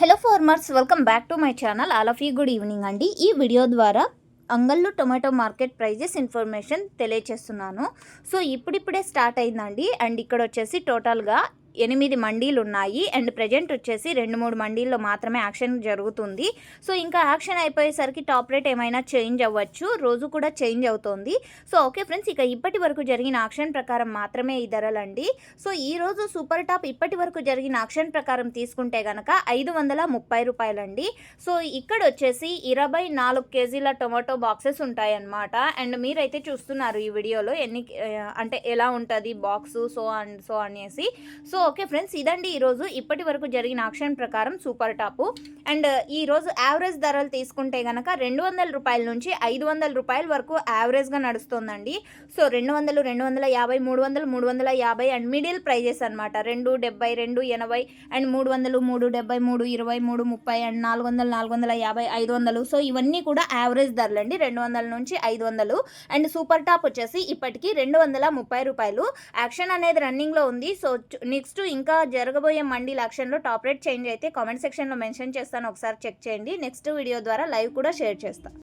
Hello farmers, welcome back to my channel. All of you good evening అండి. ఈ video ద్వారా అంగళ్ళు tomato market prices information తెలియచేస్తున్నాను. So ఇప్పుడిప్పుడే స్టార్ట్ అయిందండి. అండ్ ఇక్కడ వచ్చేసి టోటల్గా 8 మండీలు ఉన్నాయి. అండ్ ప్రజెంట్ వచ్చేసి 2-3 మండీల్లో మాత్రమే యాక్షన్ జరుగుతుంది. సో ఇంకా యాక్షన్ అయిపోయేసరికి టాప్ రేట్ ఏమైనా చేంజ్ అవ్వచ్చు, రోజు కూడా చేంజ్ అవుతుంది. సో ఓకే ఫ్రెండ్స్, ఇక ఇప్పటి వరకు జరిగిన యాక్షన్ ప్రకారం మాత్రమే ఈ ధరలండి. సో ఈరోజు సూపర్ టాప్ ఇప్పటి వరకు జరిగిన యాక్షన్ ప్రకారం తీసుకుంటే కనుక 530 రూపాయలండి. సో ఇక్కడ వచ్చేసి 24 కేజీల టొమాటో బాక్సెస్ ఉంటాయన్నమాట. అండ్ మీరైతే చూస్తున్నారు ఈ వీడియోలో అంటే ఎలా ఉంటుంది బాక్సు సో అనేసి. సో ఓకే ఫ్రెండ్స్, ఇదండి ఈరోజు ఇప్పటి వరకు జరిగిన ఆక్షన్ ప్రకారం సూపర్ టాపు. అండ్ ఈరోజు యావరేజ్ ధరలు తీసుకుంటే కనుక 200 రూపాయల నుంచి 500 రూపాయల వరకు యావరేజ్గా నడుస్తుందండి. సో 200, 250, 300, 350 అండ్ మిడిల్ ప్రైజెస్ అనమాట. 270, 280 అండ్ 300, 370, 320, 330 అండ్ 400, 450, 500. సో ఇవన్నీ కూడా యావరేజ్ ధరలు అండి, 200 నుంచి 500. అండ్ సూపర్ టాప్ వచ్చేసి ఇప్పటికీ 230 రూపాయలు. యాక్షన్ అనేది రన్నింగ్లో ఉంది. సో నెక్స్ట్ ఇంకా జరగబోయే మండీల యాక్షన్లో టాప్ రేట్ చేంజ్ అయితే కామెంట్ సెక్షన్లో మెన్షన్ చేస్తాను, ఒకసారి చెక్ చేయండి. నెక్స్ట్ వీడియో ద్వారా లైవ్ కూడా షేర్ చేస్తాను.